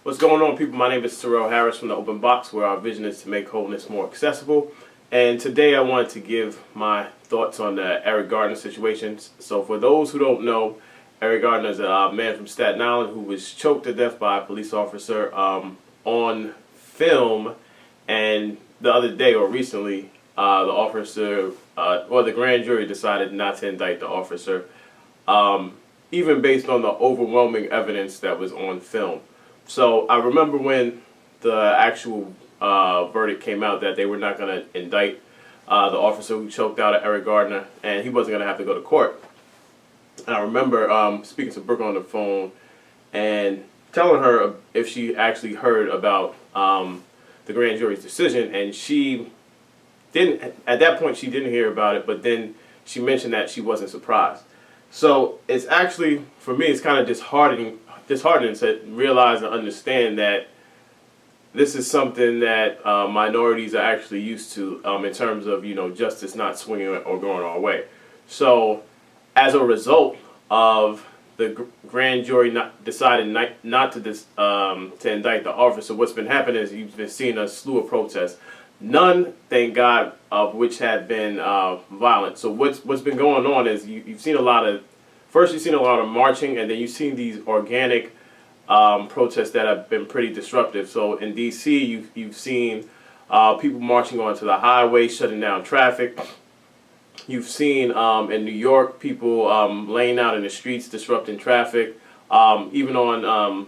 What's going on, people? My name is Terrell Harris from the Open Box, where our vision is to make wholeness more accessible. And today I wanted to give my thoughts on the Eric Garner situation. So for those who don't know, Eric Garner is a man from Staten Island who was choked to death by a police officer on film. And the other day, or recently, the officer, or the grand jury decided not to indict the officer, even based on the overwhelming evidence that was on film. So I remember when the actual verdict came out that they were not going to indict the officer who choked out Eric Garner, and he wasn't going to have to go to court. And I remember speaking to Brooke on the phone and telling her if she actually heard about the grand jury's decision, and she didn't. At that point, she didn't hear about it, but then she mentioned that she wasn't surprised. So it's actually, for me, it's kind of disheartening to realize and understand that this is something that minorities are actually used to in terms of, justice not swinging or going our way. So as a result of the grand jury deciding not to indict the officer, what's been happening is you've been seeing a slew of protests. None, thank God, of which have been violent. So what's been going on is you've seen a lot of marching, and then you've seen these organic protests that have been pretty disruptive. So in D.C., you've seen people marching onto the highway, shutting down traffic. You've seen in New York people laying out in the streets, disrupting traffic. Even on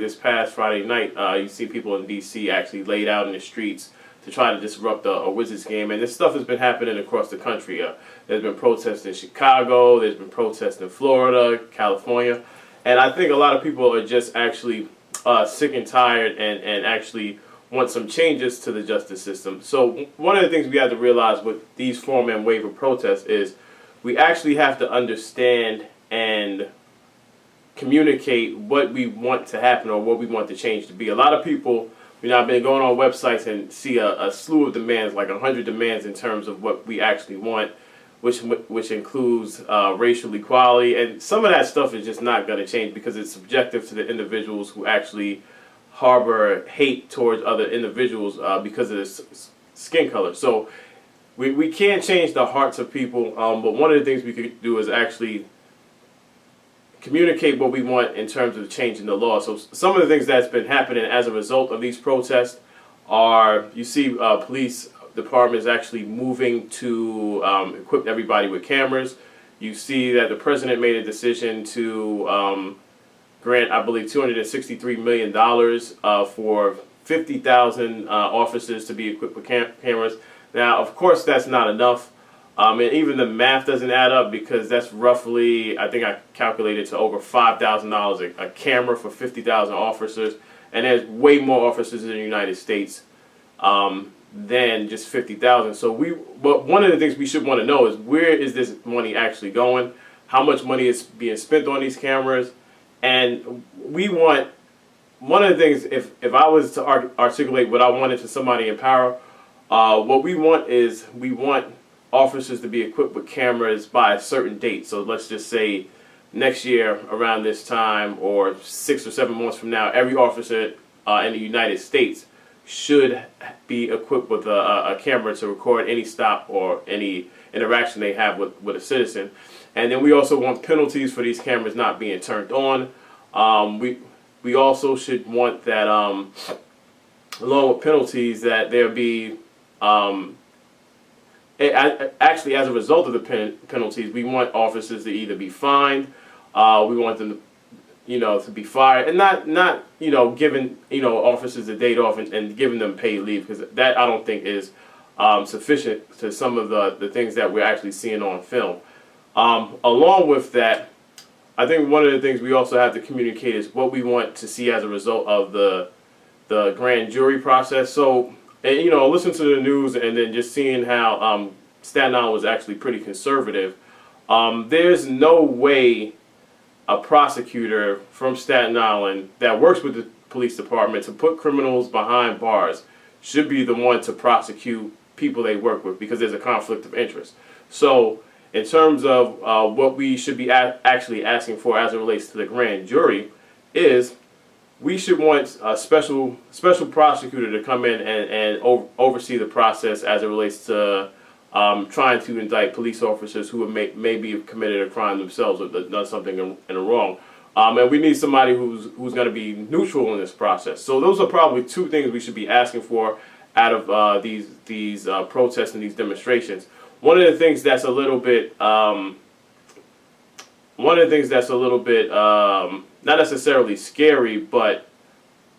this past Friday night, you see people in D.C. actually laid out in the streets to try to disrupt a Wizards game. And this stuff has been happening across the country. There's been protests in Chicago, there's been protests in Florida, California. And I think a lot of people are just actually sick and tired and actually want some changes to the justice system. So one of the things we have to realize with these four-man wave of protests is we actually have to understand and communicate what we want to happen or what we want the change to be. A lot of people, I've been going on websites and see a slew of demands, like 100 demands in terms of what we actually want, which includes racial equality. And some of that stuff is just not going to change because it's subjective to the individuals who actually harbor hate towards other individuals because of their skin color. So we can't change the hearts of people, but one of the things we could do is actually communicate what we want in terms of changing the law. So some of the things that's been happening as a result of these protests are, you see police departments actually moving to equip everybody with cameras. You see that the president made a decision to grant, I believe, $263 million for 50,000 officers to be equipped with cameras. Now, of course, that's not enough. And even the math doesn't add up because that's roughly, I think I calculated to over $5,000 a camera for 50,000 officers. And there's way more officers in the United States than just 50,000. So but one of the things we should want to know is, where is this money actually going? How much money is being spent on these cameras? And one of the things, if I was to articulate what I wanted to somebody in power, what we want is, we want officers to be equipped with cameras by a certain date. So let's just say next year around this time, or 6 or 7 months from now, every officer in the United States should be equipped with a camera to record any stop or any interaction they have with a citizen. And then we also want penalties for these cameras not being turned on. We also should want that, along with penalties, that there be, actually, as a result of the penalties, we want officers to either be fined, we want them to be fired, and not giving officers a date off and giving them paid leave, because that, I don't think, is sufficient to some of the things that we're actually seeing on film. Along with that, I think one of the things we also have to communicate is what we want to see as a result of the grand jury process. So, listen to the news and then just seeing how Staten Island was actually pretty conservative. There's no way a prosecutor from Staten Island that works with the police department to put criminals behind bars should be the one to prosecute people they work with, because there's a conflict of interest. So in terms of what we should be actually asking for as it relates to the grand jury is we should want a special prosecutor to come in and oversee the process as it relates to trying to indict police officers who have maybe have committed a crime themselves or done something in a wrong. And we need somebody who's going to be neutral in this process. So those are probably two things we should be asking for out of these protests and these demonstrations. One of the things that's a little bit not necessarily scary, but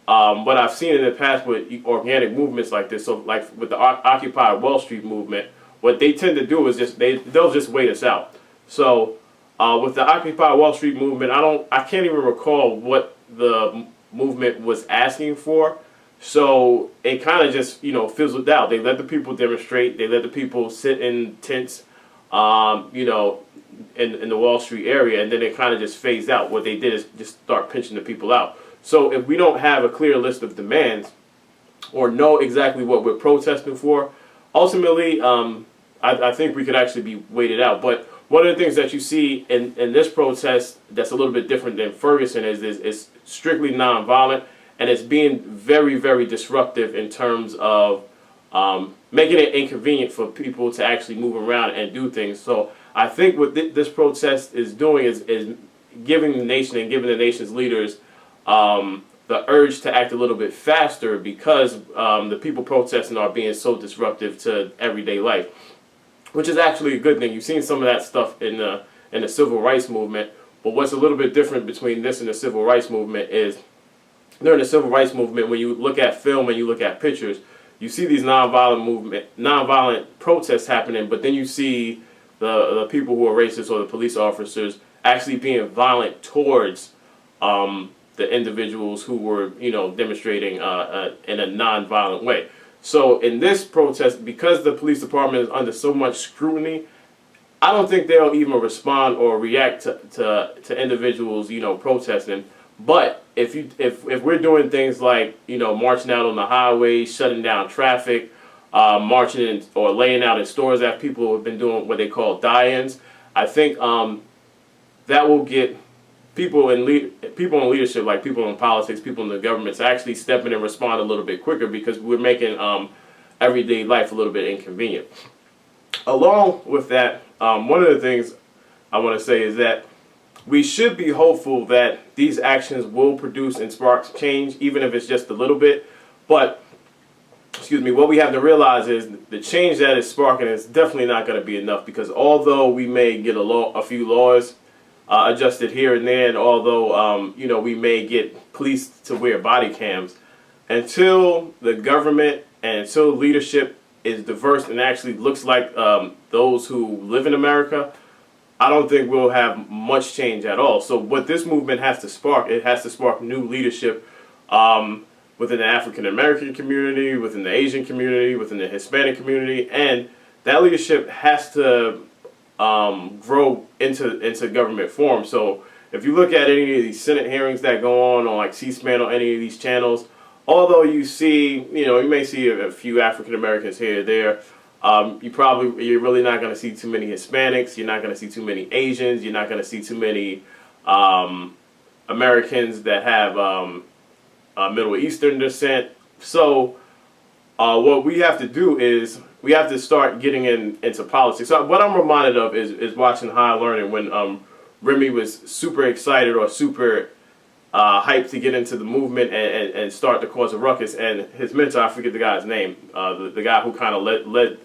what I've seen in the past with organic movements like this, so like with the Occupy Wall Street movement, what they tend to do is they'll just wait us out. So with the Occupy Wall Street movement, I can't even recall what the movement was asking for. So it kind of just fizzled out. They let the people demonstrate. They let the people sit in tents, in the Wall Street area, and then it kind of just phased out. What they did is just start pinching the people out. So if we don't have a clear list of demands or know exactly what we're protesting for, ultimately, I think we could actually be waited out. But one of the things that you see in this protest that's a little bit different than Ferguson is strictly nonviolent, and it's being very, very disruptive in terms of making it inconvenient for people to actually move around and do things. So I think what this protest is doing is giving the nation and giving the nation's leaders the urge to act a little bit faster because the people protesting are being so disruptive to everyday life, which is actually a good thing. You've seen some of that stuff in the civil rights movement, but what's a little bit different between this and the civil rights movement is during the civil rights movement, when you look at film and you look at pictures, you see these nonviolent protests happening, but then you see the people who are racist or the police officers actually being violent towards the individuals who were, demonstrating in a nonviolent way. So in this protest, because the police department is under so much scrutiny, I don't think they'll even respond or react to individuals, protesting. But if we're doing things like, marching out on the highways, shutting down traffic, marching in, or laying out in stores that people have been doing what they call die-ins, I think that will get people in leadership, like people in politics, people in the government, to actually step in and respond a little bit quicker because we're making everyday life a little bit inconvenient. Along with that, one of the things I want to say is that we should be hopeful that these actions will produce and spark change, even if it's just a little bit. But, what we have to realize is the change that is sparking is definitely not going to be enough, because although we may get a few laws adjusted here and there, and although we may get police to wear body cams, until the government and until leadership is diverse and actually looks like those who live in America, I don't think we'll have much change at all. So what this movement has to spark, it has to spark new leadership within the African American community, within the Asian community, within the Hispanic community, and that leadership has to grow into government form. So if you look at any of these Senate hearings that go on like C-SPAN or any of these channels, although you see, you may see a few African Americans here or there, you're really not going to see too many Hispanics. You're not going to see too many Asians. You're not going to see too many Americans that have Middle Eastern descent. So what we have to do is we have to start getting into politics. So what I'm reminded of is watching High Learning when Remy was super excited or super hyped to get into the movement and start to cause a ruckus. And his mentor, I forget the guy's name, the guy who kind of led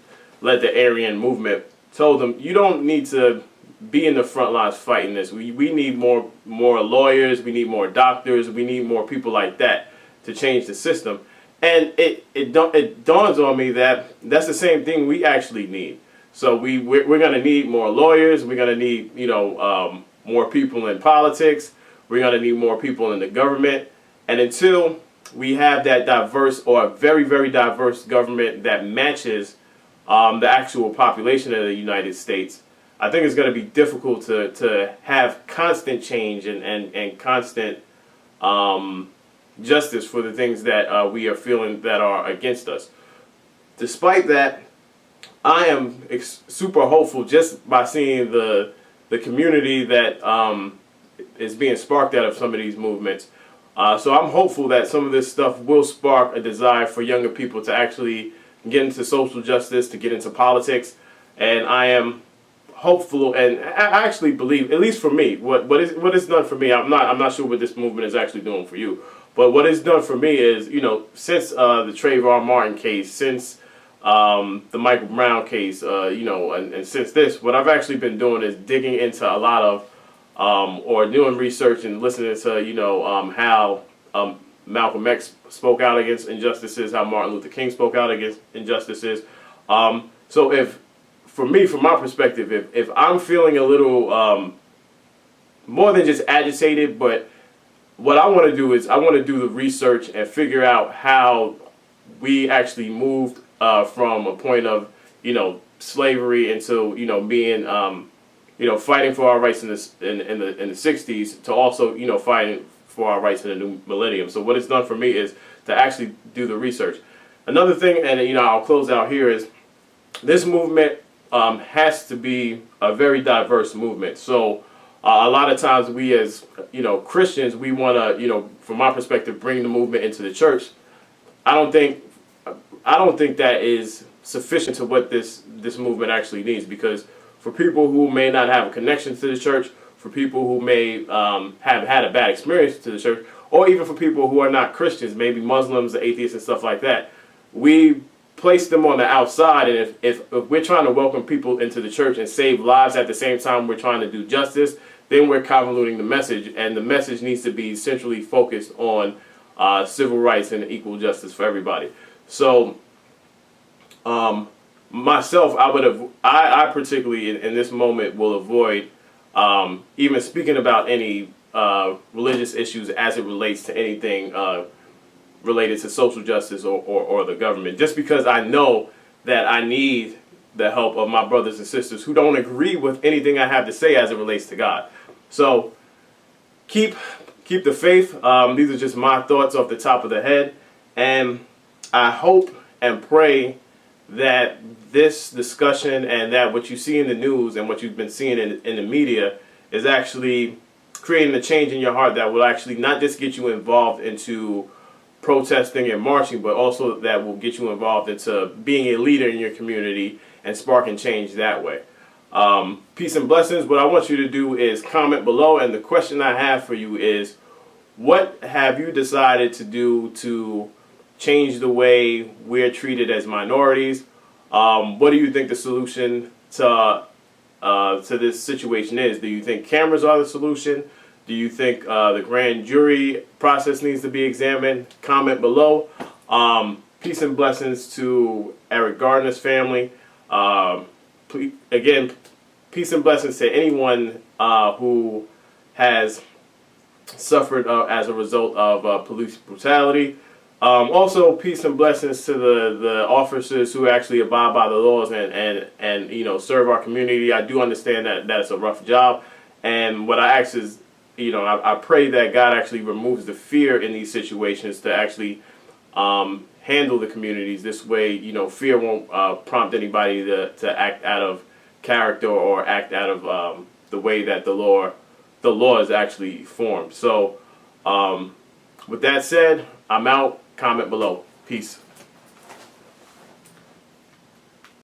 the Aryan movement, told him, you don't need to be in the front lines fighting this. We need more lawyers, we need more doctors, we need more people like that to change the system. And it dawns on me that that's the same thing we actually need. So we're going to need more lawyers, we're going to need more people in politics, we're going to need more people in the government. And until we have that diverse or a very, very diverse government that matches the actual population of the United States, I think it's going to be difficult to have constant change and constant justice for the things that we are feeling that are against us. Despite that, I am super hopeful just by seeing the community that is being sparked out of some of these movements. So I'm hopeful that some of this stuff will spark a desire for younger people to actually get into social justice, to get into politics. And I am hopeful, and I actually believe, at least for me, what is done for me. I'm not sure what this movement is actually doing for you, but what it's done for me is, since the Trayvon Martin case, since the Michael Brown case, and since this, what I've actually been doing is digging into a lot of or doing research and listening to how Malcolm X spoke out against injustices, how Martin Luther King spoke out against injustices. So from my perspective, if I'm feeling a little more than just agitated, but what I want to do is I want to do the research and figure out how we actually moved from a point of slavery into being fighting for our rights in the 60s to also fighting for our rights in the new millennium. So what it's done for me is to actually do the research. Another thing, and I'll close out here, is this movement has to be a very diverse movement. So a lot of times we as Christians, we want to from my perspective bring the movement into the church. I don't think that is sufficient to what this movement actually needs, because for people who may not have a connection to the church, for people who may have had a bad experience to the church, or even for people who are not Christians, maybe Muslims, atheists, and stuff like that, we place them on the outside. And if we're trying to welcome people into the church and save lives at the same time we're trying to do justice, then we're convoluting the message, and the message needs to be centrally focused on civil rights and equal justice for everybody. So myself, I particularly in this moment will avoid even speaking about any religious issues as it relates to anything related to social justice or the government, just because I know that I need the help of my brothers and sisters who don't agree with anything I have to say as it relates to God. So keep the faith. These are just my thoughts off the top of the head, and I hope and pray that this discussion and that what you see in the news and what you've been seeing in the media is actually creating a change in your heart that will actually not just get you involved into protesting and marching, but also that will get you involved into being a leader in your community and sparking change that way. Peace and blessings. What I want you to do is comment below, and the question I have for you is, what have you decided to do to change the way we're treated as minorities? What do you think the solution to this situation is? Do you think cameras are the solution? Do you think the grand jury process needs to be examined? Comment below. Peace and blessings to Eric Garner's family. Again, peace and blessings to anyone who has suffered as a result of police brutality. Also, peace and blessings to the officers who actually abide by the laws and serve our community. I do understand that it's a rough job, and what I ask is, I pray that God actually removes the fear in these situations to actually handle the communities this way. Fear won't prompt anybody to act out of character or act out of the way that the law is actually formed. So, with that said, I'm out. Comment below. Peace.